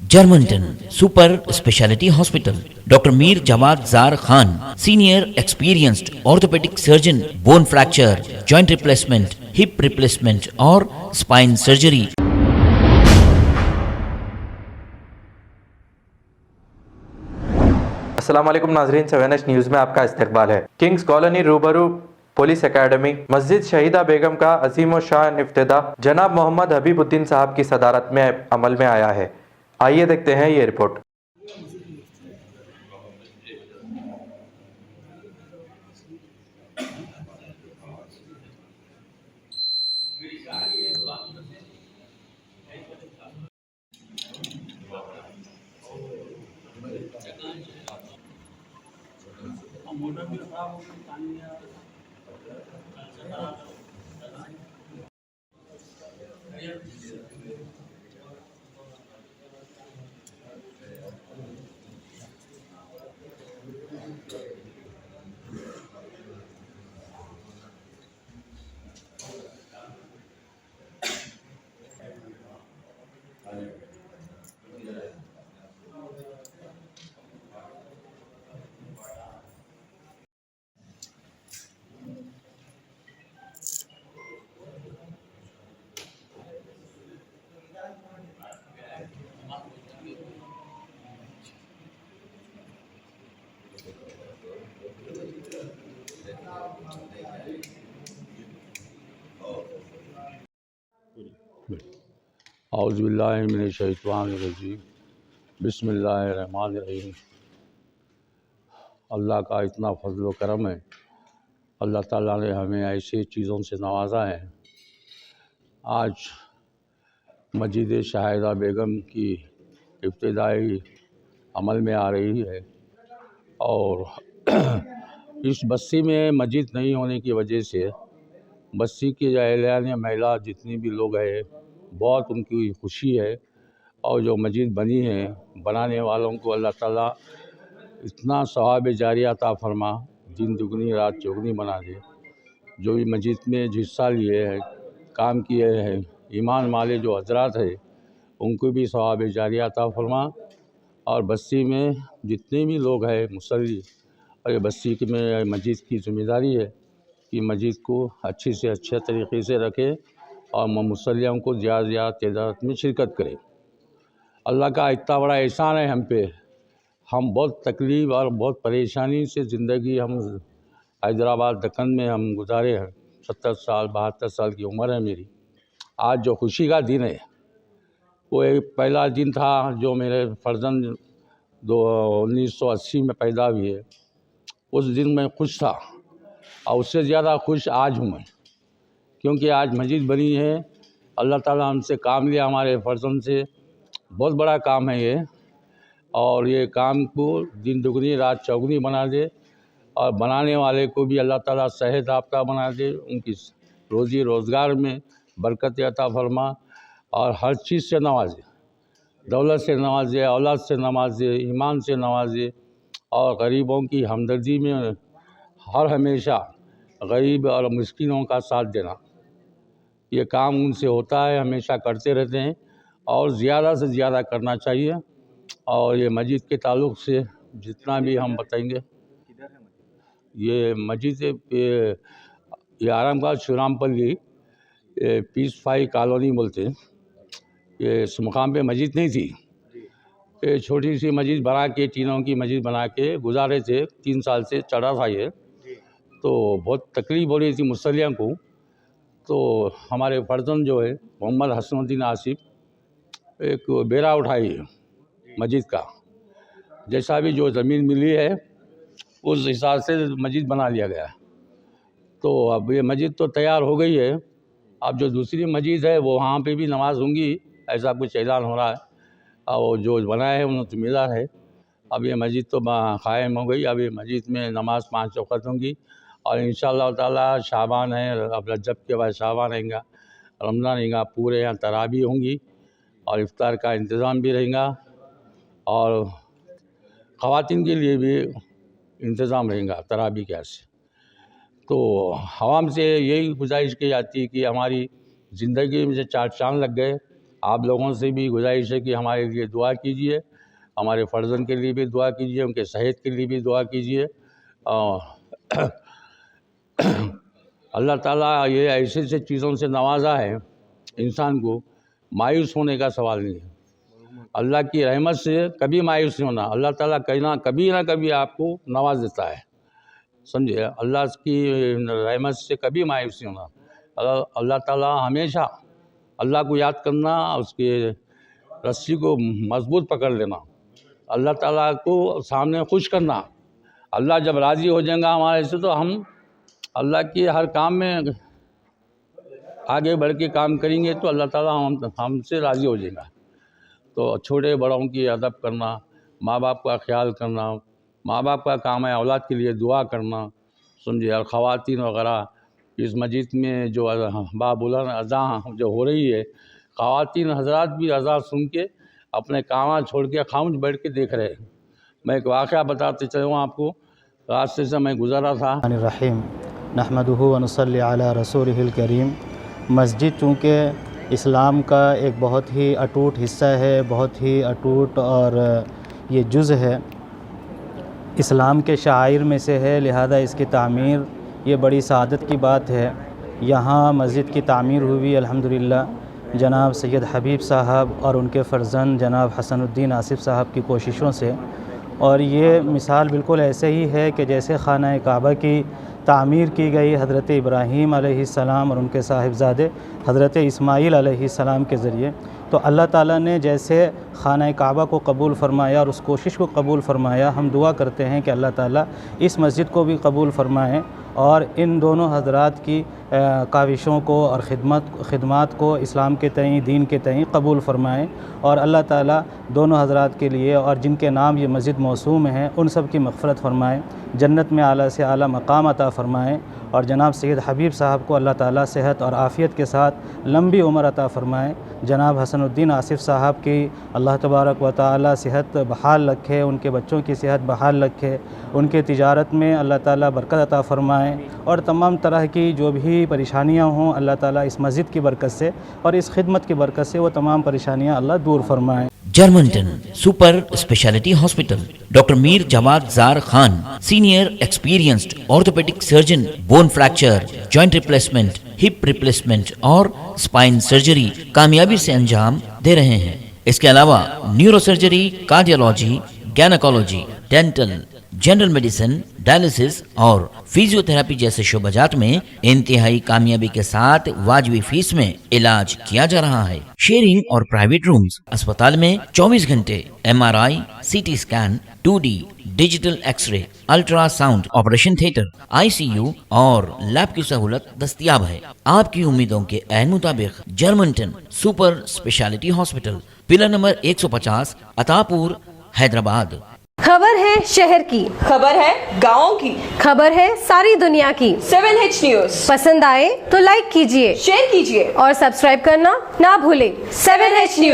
Germantown Super Speciality Hospital. Dr. Mir Jawad Zar Khan, Senior Experienced Orthopedic Surgeon, Bone Fracture, Joint Replacement, Hip Replacement और Spine Surgery. अस्सलाम वालेकुम नाजरीन, 7H news में आपका इस्तकबाल है। किंग्स कॉलोनी रूबरू पुलिस एकेडमी मस्जिद शहीदा बेगम का अजीम शान इफ्तिदा जनाब मोहम्मद हबीबुद्दीन साहब की सदारत में अमल में आया है। आइए देखते हैं ये रिपोर्ट। औज़ुबिल्लाहिमिनश्शैतानिर्रजीम बिस्मिल्लाहिर्रहमानिर्रहीम। अल्लाह का इतना फजल व करम है, अल्लाह ताला ने हमें ऐसी चीज़ों से नवाजा है। आज मस्जिद शहीदा बेगम की इब्तिदाई अमल में आ रही है और इस बस्ती में मस्जिद नहीं होने की वजह से बस्ती के अहलिया महिला जितनी भी लोग हैं बहुत उनकी खुशी है। और जो मस्जिद बनी है बनाने वालों को अल्लाह ताला इतना सवाब जारिया अता फरमा, दिन दुगनी रात चौगनी बना दे। जो भी मस्जिद में हिस्सा लिए हैं, काम किए हैं, ईमान वाले जो हजरात है उनको भी सवाब जारिया अता फरमा। और बस्ती में जितने भी लोग हैं मुसल्ली, और ये बस्ती में मस्जिद की ज़िम्मेदारी है कि मस्जिद को अच्छी से अच्छे तरीके से रखें और मुसल्लियों को ज़्यादा ज़्यादा तादाद में शिरकत करें। अल्लाह का इतना बड़ा एहसान है हम पे। हम बहुत तकलीफ़ और बहुत परेशानी से ज़िंदगी हम हैदराबाद दक्कन में हम गुजारे हैं। 70 साल 72 साल की उम्र है मेरी। आज जो खुशी का दिन है वो एक पहला दिन था जो मेरे फर्जंद 1980 में पैदा हुए। उस दिन मैं खुश था और उससे ज़्यादा खुश आज हूँ मैं, क्योंकि आज मस्जिद बनी है। अल्लाह ताला हमसे काम लिया, हमारे फर्जंद से। बहुत बड़ा काम है ये, और ये काम को दिन दुगनी रात चौगनी बना दे और बनाने वाले को भी अल्लाह ताला सेहत याफ्ता बना दे, उनकी रोज़ी रोज़गार में बरकत अता फरमा और हर चीज़ से नवाजे, दौलत से नवाजे, औलाद से नवाजे, ईमान से नवाजे। और गरीबों की हमदर्दी में हर हमेशा गरीब और मिस्किनों का साथ देना, ये काम उनसे होता है, हमेशा करते रहते हैं और ज़्यादा से ज़्यादा करना चाहिए। और ये मस्जिद के ताल्लुक़ से जितना भी हम बताएंगे, ये मस्जिद ये आरामगाह शिवरामपल्ली पीस फाई कॉलोनी बोलते हैं। ये इस मुकाम पे मस्जिद नहीं थी, ये छोटी सी मस्जिद बना के, टीनों की मस्जिद बना के गुजारे थे। 3 साल से चढ़ा था ये, तो बहुत तकलीफ़ हो रही थी मुसल्लियों को। तो हमारे फर्जंद जो है मोहम्मद हसनुद्दीन आसिफ एक बेरा उठाई है मस्जिद का। जैसा भी जो ज़मीन मिली है उस हिसाब से मस्जिद बना लिया गया। तो अब ये मस्जिद तो तैयार हो गई है। अब जो दूसरी मस्जिद है वो वहाँ पे भी नमाज़ होंगी, ऐसा कुछ ऐलान हो रहा है। और जो बनाए हैं उन्हें तो मिला है। अब ये मस्जिद तो कायम हो गई। अब ये मस्जिद में नमाज़ 5 वक़्त होंगी और इंशाअल्लाह ताला शाबान है, अब रजब के बाद शाबान रहेगा, रमज़ान रहेगा, पूरे यहाँ तरावी होंगी और इफ्तार का इंतज़ाम भी रहेगा और ख़वातीन के लिए भी इंतज़ाम रहेगा तरावी के से। तो आवाम से यही गुजारिश की जाती है कि हमारी ज़िंदगी में जो 4 चाँद लग गए, आप लोगों से भी गुजारिश है कि हमारे लिए दुआ कीजिए, हमारे फ़र्जन के लिए भी दुआ कीजिए, उनके सेहत के लिए भी दुआ कीजिए। और अल्लाह ताला ये ऐसे ऐसे चीज़ों से नवाजा है इंसान को, मायूस होने का सवाल नहीं है। अल्लाह की रहमत से कभी मायूस नहीं होना। अल्लाह ताला कभी ना कभी आपको नवाज देता है, समझे। अल्लाह की रहमत से कभी मायूस नहीं होना। अल्लाह ताला हमेशा अल्लाह को याद करना, उसके रस्सी को मजबूत पकड़ लेना, अल्लाह ताला को सामने खुश करना। अल्लाह जब राज़ी हो जाएगा हमारे से, तो हम अल्लाह के हर काम में आगे बढ़ के काम करेंगे तो अल्लाह ताला हमसे राज़ी हो जाएगा। तो छोटे बड़ों की अदब करना, माँ बाप का ख्याल करना, माँ बाप का काम है औलाद के लिए दुआ करना, समझिए। और ख़वातीन वगैरह इस मस्जिद में जो बाबुलन अज़ा जो हो रही है, ख़वातीन हजरात भी अज़ा सुन के अपने काम छोड़ के खामोश बैठ के देख रहे हैं। मैं एक वाक़या बताते चलूँ आपको। रास्ते से मैं गुज़रा था। रहीम नहमदुहु व नुसल्ली अला रसूलिहिल करीम। मस्जिद चूँकि इस्लाम का एक बहुत ही अटूट हिस्सा है, बहुत ही अटूट और ये जुज़ है, इस्लाम के शाइर में से है, लिहाजा इसकी तामीर ये बड़ी सआदत की बात है। यहाँ मस्जिद की तामीर हुई अल्हम्दुलिल्लाह जनाब सैयद हबीब साहब और उनके फ़र्जंद जनाब हसनुद्दीन आसिफ़ साहब की कोशिशों से। और ये मिसाल बिल्कुल ऐसे ही है कि जैसे खाना काबा की तामीर की गई हज़रत इब्राहीम अलैहिस्सलाम और उनके साहिबज़ादे हज़रत इस्माईल अलैहिस्सलाम के ज़रिए, तो अल्लाह ताला ने जैसे खाना काबा को कबूल फ़रमाया और उस कोशिश को कबूल फ़रमाया, हम दुआ करते हैं कि अल्लाह ताला इस मस्जिद को भी कबूल फ़रमाएँ और इन दोनों हज़रात की काविशों को और ख़िदमत को इस्लाम के तई, दीन के तई कबूल फ़रमाएँ। और अल्लाह ताला दोनों हज़रात के लिए और जिनके नाम ये मस्जिद मौसूम है उन सब की मग़फ़रत फ़रमाएँ, जन्नत में आला से आला मकाम अता फ़रमाएँ। और जनाब सैयद हबीब साहब को अल्लाह ताला सेहत और आफ़ियत के साथ लंबी उम्र अता फ़रमाएँ। जनाब हसनुद्दीन आसिफ़ साहब की अल्लाह तबारक व तआला सेहत बहाल रखे, उनके बच्चों की सेहत बहाल रखे, उनके तिजारत में अल्लाह ताला बरकत अता फ़रमाएँ। और तमाम तरह की जो भी परेशानियाँ हों, अल्लाह ताला इस मस्जिद की बरकत से और इस खिदमत की बरकत से वो तमाम परेशानियाँ अल्लाह दूर फरमाएँ। जर्मनटन super speciality hospital, doctor Mir Jamat Jar Khan, senior experienced orthopaedic surgeon, bone fracture, joint replacement, hip replacement और स्पाइन सर्जरी कामयाबी से अंजाम दे रहे हैं। इसके अलावा neurosurgery, cardiology, gynaecology, dental, general medicine, dialysis और फिजियोथेरेपी जैसे शोबाजात में इंतहाई कामयाबी के साथ वाजबी फीस में इलाज किया जा रहा है। शेयरिंग और प्राइवेट रूम्स, अस्पताल में 24 घंटे MRI, CT scan, 2D digital x-ray, ultrasound, operation theatre, ICU और लैब की सहूलत दस्तयाब है। आपकी उम्मीदों के ऐन मुताबिक जर्मनटन super speciality hospital, pillar number 150, Attapur, Hyderabad. खबर है शहर की, खबर है गाँव की, खबर है सारी दुनिया की। 7H न्यूज पसंद आए तो लाइक कीजिए, शेयर कीजिए और सब्सक्राइब करना ना भूलें। 7H news.